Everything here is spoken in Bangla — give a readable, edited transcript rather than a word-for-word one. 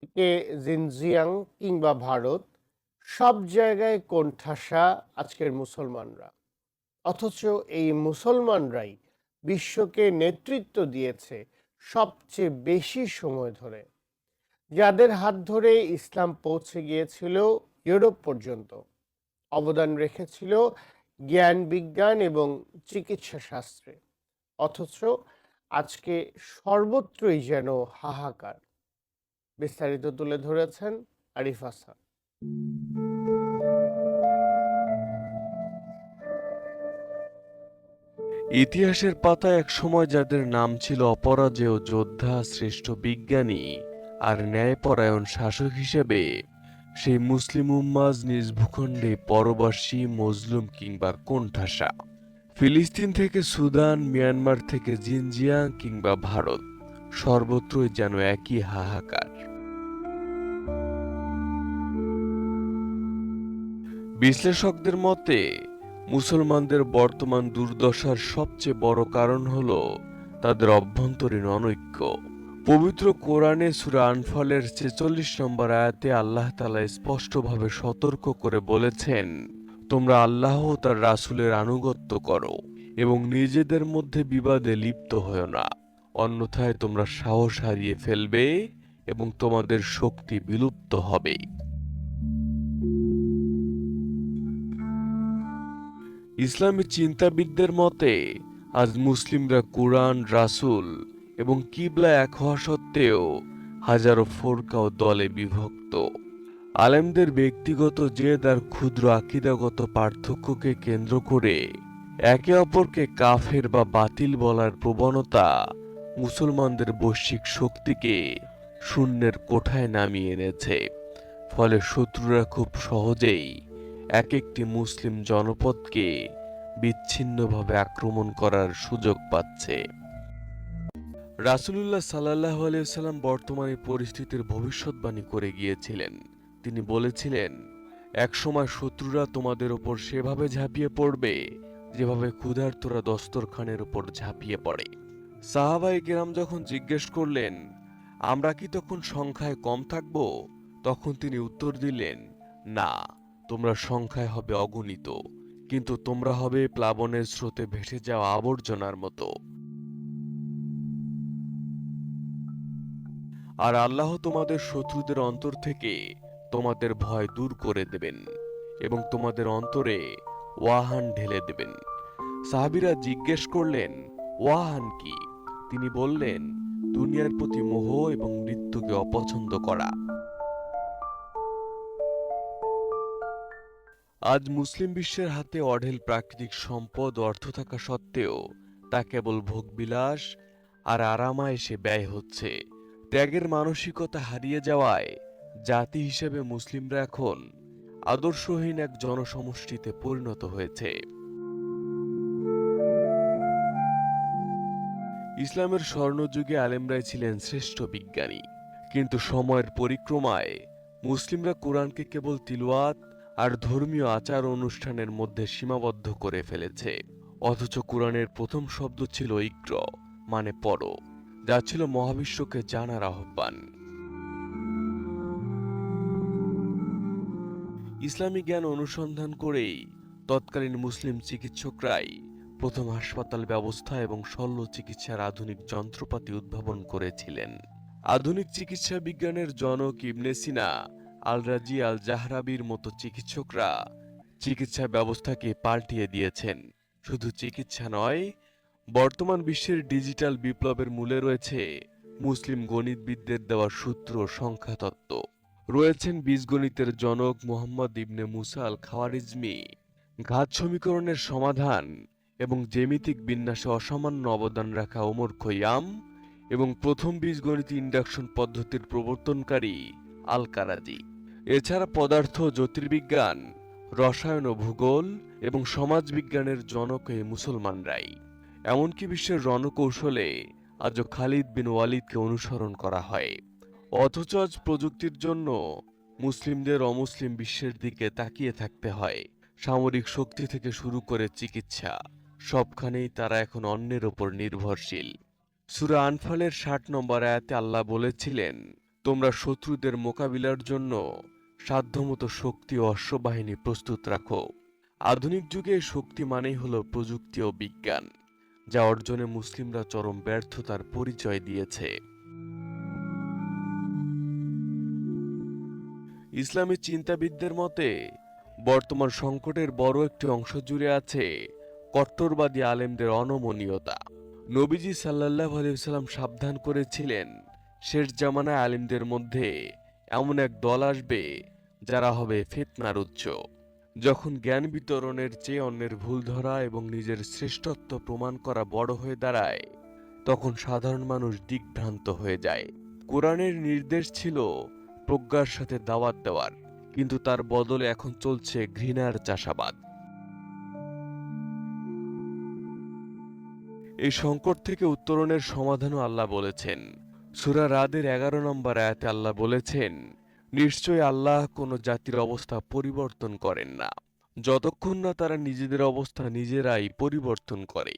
কে জিনজিয়াং কিংবা ভারত, সব জায়গায় কোণঠাসা আজকের মুসলমানরা। অথচ এই মুসলমানরাই বিশ্বকে নেতৃত্ব দিয়েছে সবচেয়ে বেশি সময় ধরে, যাদের হাত ধরে ইসলাম পৌঁছে গিয়েছিল ইউরোপ পর্যন্ত, অবদান রেখেছিল জ্ঞান বিজ্ঞান এবং চিকিৎসা শাস্ত্রে। অথচ আজকে সর্বত্রই যেন হাহাকার। বিস্তারিত তুলে ধরেছেন আরিফ হাসান। ইতিহাসের পাতায় একসময় যাদের নাম ছিল অপরাজেয় যোদ্ধা, শ্রেষ্ঠ বিজ্ঞানী আর ন্যায়পরায়ণ শাসক হিসেবে, সেই মুসলিম উম্মাজ নিজ ভূখণ্ডে পরবাসী, মজলুম কিংবা কোণঠাসা। ফিলিস্তিন থেকে সুদান, মিয়ানমার থেকে জিনজিয়াং কিংবা ভারত, সর্বত্রই যেন একই হাহাকার। বিশ্লেষকদের মতে মুসলমানদের বর্তমান দুর্দশার সবচেয়ে বড় কারণ হল তাদের অভ্যন্তরীণ অনৈক্য। পবিত্র কোরআনে সূরা আনফালের ৪৬ নম্বর আয়াতে আল্লাহ তাআলা স্পষ্টভাবে সতর্ক করে বলেছেন, তোমরা আল্লাহ ও তার রাসূলের আনুগত্য করো এবং নিজেদের মধ্যে বিবাদে লিপ্ত হও না, অন্যথায় তোমরা সাহস হারিয়ে ফেলবে এবং তোমাদের শক্তি বিলুপ্ত হবে। ইসলামী চিন্তাবিদদের মতে আজ মুসলিমরা কুরআন, রাসূল এবং কিবলা এক হওয়া সত্ত্বেও হাজারো ফরকা ও দলে বিভক্ত। আলেমদের ব্যক্তিগত জেদ আর ক্ষুদ্র আকীদাগত পার্থক্যকে কেন্দ্র করে একে অপরকে কাফের বা বাতিল বলার প্রবণতা মুসলমানদের বৈশ্বিক শক্তিকে শূন্যের কোঠায় নামিয়ে এনেছে। ফলে শত্রুরা খুব সহজেই এক একটি মুসলিম জনপদকে বিচ্ছিন্নভাবে আক্রমণ করার সুযোগ পাচ্ছে। রাসূলুল্লাহ সাল্লাল্লাহু আলাইহি ওয়াসাল্লাম বর্তমানে পরিস্থিতির ভবিষ্যদ্বাণী করে গিয়েছিলেন। তিনি বলেছিলেন, একসময় শত্রুরা তোমাদের উপর সেভাবে ঝাঁপিয়ে পড়বে যেভাবে ক্ষুধার্তরা দস্তরখানের উপর ঝাঁপিয়ে পড়ে। সাহাবায়ে কেরাম যখন জিজ্ঞেস করলেন, আমরা কি তখন সংখ্যায় কম থাকব? তখন তিনি উত্তর দিলেন, না, তোমরা সংখ্যায় হবে অগণিত, কিন্তু তোমরা হবে প্লাবনের স্রোতে ভেসে যাওয়া আবর্জনার মতো। আর আল্লাহ তোমাদের শত্রুদের অন্তর থেকে তোমাদের ভয় দূর করে দেবেন এবং তোমাদের অন্তরে ওয়াহান ঢেলে দেবেন। সাহাবীরা জিজ্ঞেস করলেন, ওয়াহান কি? তিনি বললেন, দুনিয়ার প্রতি মোহ এবং মৃত্যুকে অপছন্দ করা। আজ মুসলিম বিশ্বের হাতে অঢেল প্রাকৃতিক সম্পদ ও অর্থ থাকা সত্ত্বেও তা কেবল ভোগবিলাস আর আরামায়েশে ব্যয় হচ্ছে। ত্যাগের মানসিকতা হারিয়ে যাওয়ায় জাতি হিসেবে মুসলিমরা এখন আদর্শহীন এক জনসমষ্টিতে পরিণত হয়েছে। ইসলামের স্বর্ণযুগে আলেমরাই ছিলেন শ্রেষ্ঠ বিজ্ঞানী, কিন্তু সময়ের পরিক্রমায় মুসলিমরা কোরআনকে কেবল তিলাওয়াত আর ধর্মীয় আচার অনুষ্ঠানের মধ্যে সীমাবদ্ধ করে ফেলেছে। অথচ কোরআনের প্রথম শব্দ ছিল ইকর, মানে পড়ো, যা ছিল মহাবিশ্বকে জানার আহ্বান। ইসলামী জ্ঞান অনুসন্ধান করেই তৎকালীন মুসলিম চিকিৎসকরাই প্রথম হাসপাতাল ব্যবস্থা এবং শল্য চিকিৎসার আধুনিক যন্ত্রপাতি উদ্ভাবন করেছিলেন। আধুনিক চিকিৎসা বিজ্ঞানের জনক ইবনে সিনা, আল রাজি আল জাহরাবির মতো চিকিৎসকরা চিকিৎসা ব্যবস্থাকে পাল্টিয়ে দিয়েছেন। শুধু চিকিৎসা নয়, বর্তমান বিশ্বের ডিজিটাল বিপ্লবের মূলে রয়েছে মুসলিম গণিতবিদদের দেওয়া সূত্র ও সংখ্যাতত্ত্ব। রয়েছেন বীজগণিতের জনক মুহাম্মদ ইবনে মুসা আল খাওয়ারিজমি, ঘাত সমীকরণের সমাধান এবং জ্যামিতিক বিন্যাসে অসামান্য অবদান রাখা ওমর খৈয়াম, এবং প্রথম বীজগণিত ইন্ডাকশন পদ্ধতির প্রবর্তনকারী আল কারাজি। এছাড়া পদার্থ, জ্যোতির্বিজ্ঞান, রসায়ন ও ভূগোল এবং সমাজবিজ্ঞানের জনক এই মুসলমানরাই। এমনকি বিশ্বের রণকৌশলে আজও খালিদ বিন ওয়ালিদকে অনুসরণ করা হয়। অথচ আজ প্রযুক্তির জন্য মুসলিমদের অমুসলিম বিশ্বের দিকে তাকিয়ে থাকতে হয়। সামরিক শক্তি থেকে শুরু করে চিকিৎসা, সবখানেই তারা এখন অন্যের ওপর নির্ভরশীল। সূরা আনফালের ৬০ নম্বর আয়াতে আল্লাহ বলেছিলেন, তোমরা শত্রুদের মোকাবিলার জন্য সাধ্যমতো শক্তি ও অশ্ববাহিনী প্রস্তুত রাখো। আধুনিক যুগে শক্তি মানেই হলো প্রযুক্তি ও বিজ্ঞান, যা অর্জনে মুসলিমরা চরম ব্যর্থতার পরিচয় দিয়েছে। ইসলামী চিন্তাবিদদের মতে বর্তমান সংকটের বড় একটি অংশ জুড়ে আছে কট্টরবাদী আলেমদের অনমনীয়তা। নবীজি সাল্লাল্লাহু আলাইহি ওয়াসাল্লাম সাবধান করেছিলেন, শেষ জামানায় আলেমদের মধ্যে এমন এক দল আসবে যারা হবে ফিতনার উৎস। যখন জ্ঞান বিতরণের চেয়ে অন্যের ভুল ধরা এবং নিজের শ্রেষ্ঠত্ব প্রমাণ করা বড় হয়ে দাঁড়ায়, তখন সাধারণ মানুষ দিকভ্রান্ত হয়ে যায়। কোরআনের নির্দেশ ছিল প্রজ্ঞার সাথে দাওয়াত দেওয়ার, কিন্তু তার বদলে এখন চলছে ঘৃণার চাষাবাদ। এই সংকট থেকে উত্তরণের সমাধানও আল্লাহ বলেছেন। সূরা রাদের 11 নম্বর আয়াতে আল্লাহ বলেছেন, নিশ্চয় আল্লাহ কোনো জাতির অবস্থা পরিবর্তন করেন না যতক্ষণ না তারা নিজেদের অবস্থা নিজেরাই পরিবর্তন করে।